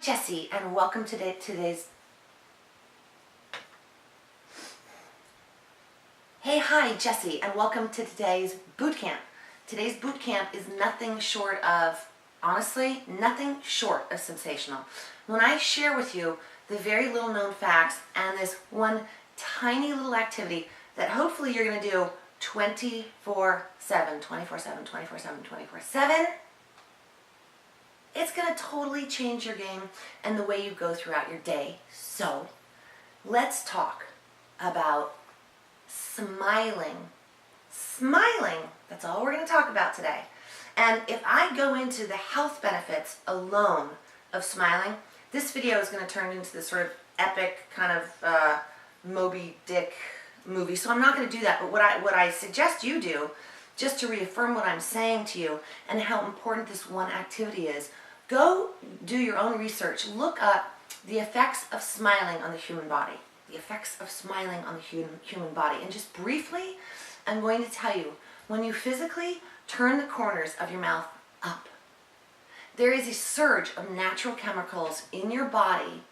Jessie, and welcome to today's Jessie, and welcome to today's boot camp. Today's boot camp is nothing short of, honestly, nothing short of sensational. When I share with you the very little known facts and this one tiny little activity that hopefully you're going to do 24/7, 24/7, 24/7, 24/7, it's going to totally change your game and the way you go throughout your day. So, let's talk about smiling. Smiling, that's all we're going to talk about today. And if I go into the health benefits alone of smiling, this video is going to turn into this sort of epic kind of Moby Dick movie. So I'm not going to do that, but what I suggest you do, just to reaffirm what I'm saying to you and how important this one activity is, go do your own research. Look up the effects of smiling on the human body. The effects of smiling on the human body. And just briefly, I'm going to tell you, when you physically turn the corners of your mouth up, there is a surge of natural chemicals in your body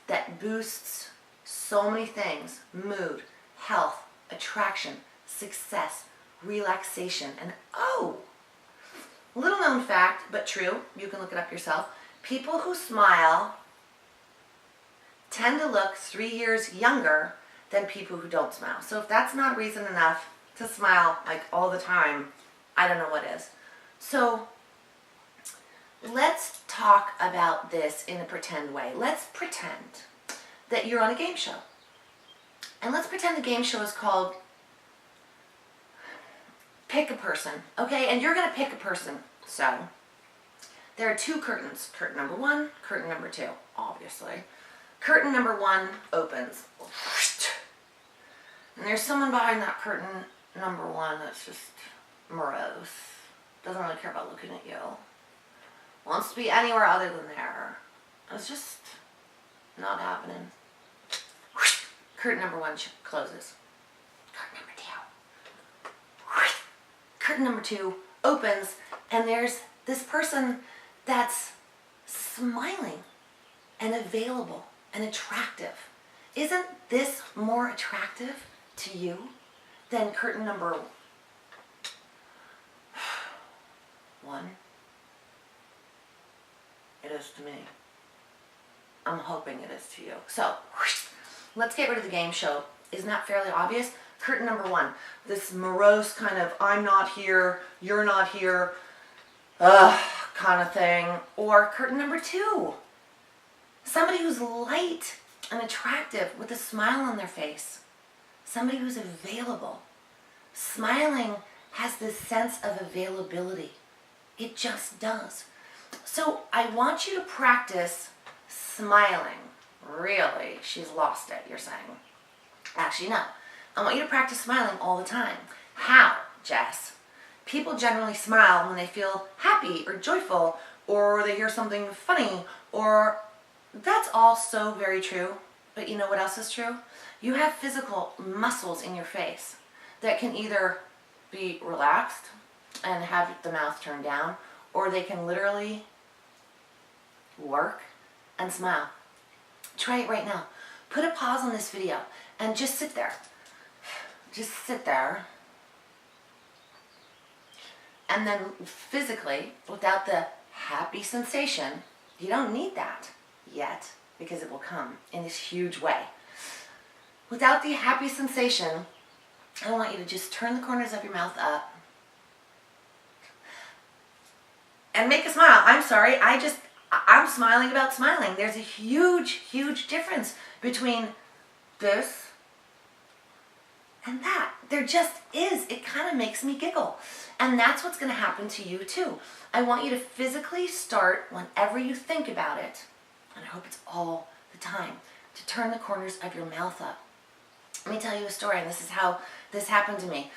that boosts so many things: mood, health, attraction, success, relaxation, and little known fact, but true, you can look it up yourself, people who smile tend to look 3 years younger than people who don't smile. So if that's not reason enough to smile like all the time, I don't know what is. So let's talk about this in a pretend way. Let's pretend that you're on a game show. And let's pretend the game show is called Pick a Person, okay? And you're going to pick a person. So there are two curtains. Curtain number 1, curtain number 2, obviously. Curtain number 1 opens. And there's someone behind that curtain number 1 that's just morose. Doesn't really care about looking at you. Wants to be anywhere other than there. It's just not happening. Curtain number 1 closes. Curtain number 2. Curtain number 2 opens, and there's this person that's smiling and available and attractive. Isn't this more attractive to you than curtain number 1? It is to me. I'm hoping it is to you. So, let's get rid of the game show. Isn't that fairly obvious? Curtain number 1, this morose kind of I'm not here, you're not here, kind of thing. Or curtain number 2, somebody who's light and attractive with a smile on their face. Somebody who's available. Smiling has this sense of availability. It just does. So I want you to practice smiling. Really? She's lost it, you're saying. Actually, no. I want you to practice smiling all the time. How, Jess? People generally smile when they feel happy or joyful, or they hear something funny, or that's all so very true. But you know what else is true? You have physical muscles in your face that can either be relaxed and have the mouth turned down, or they can literally work and smile. Try it right now. Put a pause on this video and just sit there. Just sit there. And then physically, without the happy sensation, you don't need that yet, because it will come in this huge way. Without the happy sensation, I want you to just turn the corners of your mouth up and make a smile. I'm sorry, I'm smiling about smiling. There's a huge, huge difference between this and that. There just is. It kind of makes me giggle. And that's what's going to happen to you too. I want you to physically start, whenever you think about it, and I hope it's all the time, to turn the corners of your mouth up. Let me tell you a story, and this is how this happened to me.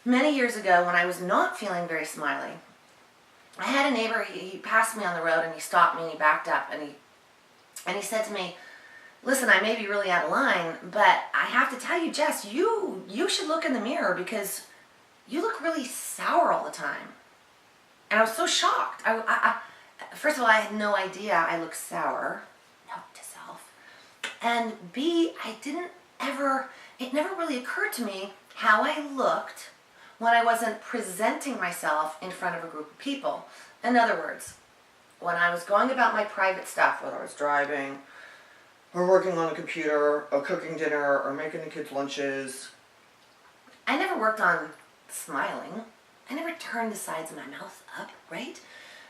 Many years ago, when I was not feeling very smiley, I had a neighbor, he passed me on the road, and he stopped me, and he backed up, and he said to me, "Listen, I may be really out of line, but I have to tell you, Jess, you should look in the mirror because you look really sour all the time." And I was so shocked. First of all, I had no idea I looked sour. Note to self. And B, it never really occurred to me how I looked when I wasn't presenting myself in front of a group of people. In other words, when I was going about my private stuff, whether I was driving or working on a computer or cooking dinner or making the kids lunches, I never worked on smiling. I never turned the sides of my mouth up, right?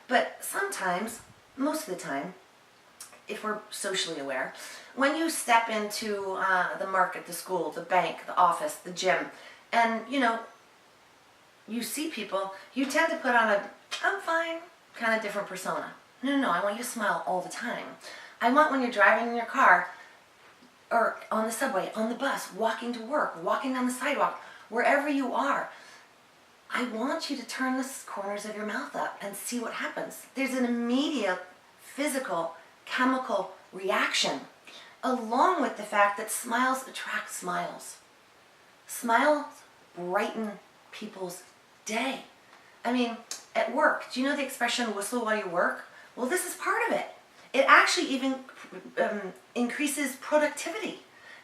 But sometimes, most of the time, if we're socially aware, when you step into the market, the school, the bank, the office, the gym, and you see people, you tend to put on a I'm fine kind of different persona. No, I want you to smile all the time. I want when you're driving in your car or on the subway, on the bus, walking to work, walking down the sidewalk, wherever you are, I want you to turn the corners of your mouth up and see what happens. There's an immediate physical, chemical reaction, along with the fact that smiles attract smiles. Smiles brighten people's day. I mean, at work, do you know the expression whistle while you work? Well, this is part of it. It actually even increases productivity.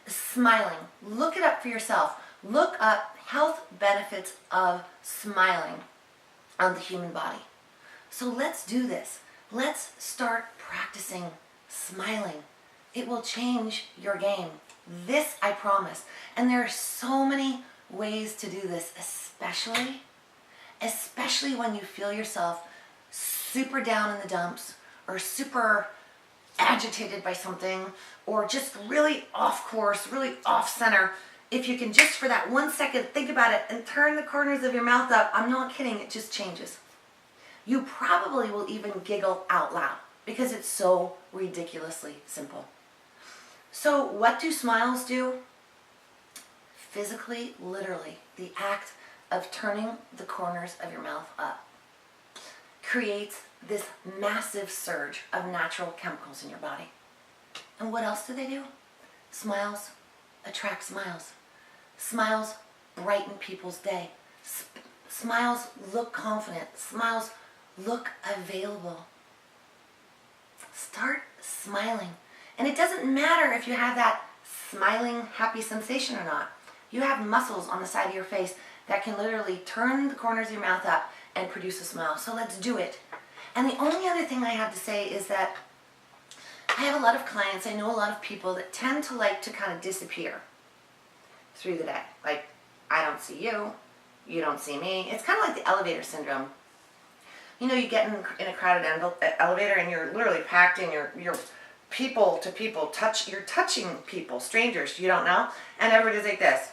Smiling. Look it up for yourself. Look up health benefits of smiling on the human body. So let's do this. Let's start practicing smiling. It will change your game. This I promise. And there are so many ways to do this, especially when you feel yourself super down in the dumps or super agitated by something or just really off course, really off center. If you can just for that 1 second think about it and turn the corners of your mouth up, I'm not kidding, it just changes. You probably will even giggle out loud because it's so ridiculously simple. So what do smiles do? Physically, literally, the act of turning the corners of your mouth up creates this massive surge of natural chemicals in your body. And what else do they do? Smiles attract smiles. Smiles brighten people's day. Smiles look confident. Smiles look available. Start smiling. And it doesn't matter if you have that smiling, happy sensation or not. You have muscles on the side of your face that can literally turn the corners of your mouth up and produce a smile. So let's do it. And the only other thing I have to say is that I have a lot of clients, I know a lot of people that tend to like to kind of disappear through the day. Like, I don't see you, you don't see me. It's kind of like the elevator syndrome. You know, you get in a crowded elevator and you're literally packed in, you're people to people, you're touching people, strangers you don't know, and everybody's like this.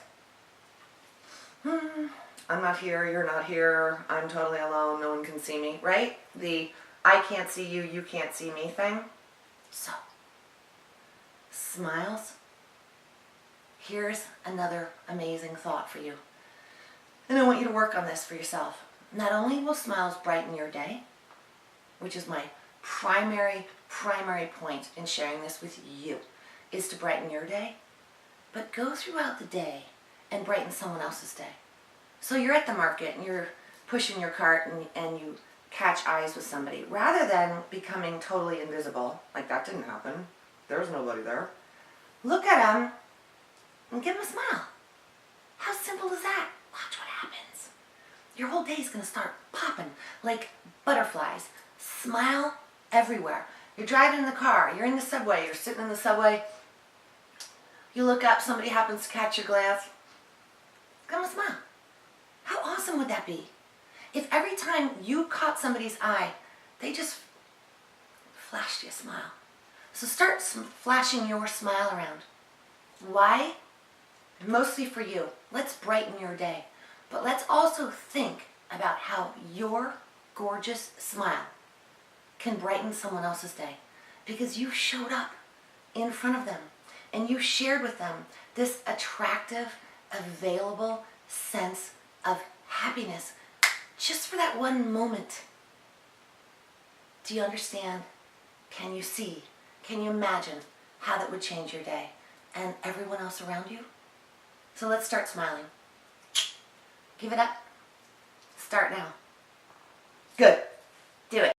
I'm not here, you're not here, I'm totally alone, no one can see me, right? The I can't see you, you can't see me thing. So, smiles. Here's another amazing thought for you. And I want you to work on this for yourself. Not only will smiles brighten your day, which is my primary point in sharing this with you, is to brighten your day, but go throughout the day and brighten someone else's day. So you're at the market and you're pushing your cart and you catch eyes with somebody. Rather than becoming totally invisible, like that didn't happen, there was nobody there, look at them and give them a smile. How simple is that? Watch what happens. Your whole day is going to start popping like butterflies. Smile everywhere. You're driving in the car, you're in the subway, you're sitting in the subway, you look up, somebody happens to catch your glance, give them a smile. How awesome would that be? If every time you caught somebody's eye, they just flashed you a smile. So start flashing your smile around. Why? Mostly for you. Let's brighten your day. But let's also think about how your gorgeous smile can brighten someone else's day. Because you showed up in front of them and you shared with them this attractive, available sense of happiness just for that one moment. Do you understand? Can you see? Can you imagine how that would change your day and everyone else around you? So let's start smiling. Give it up. Start now. Good. Do it.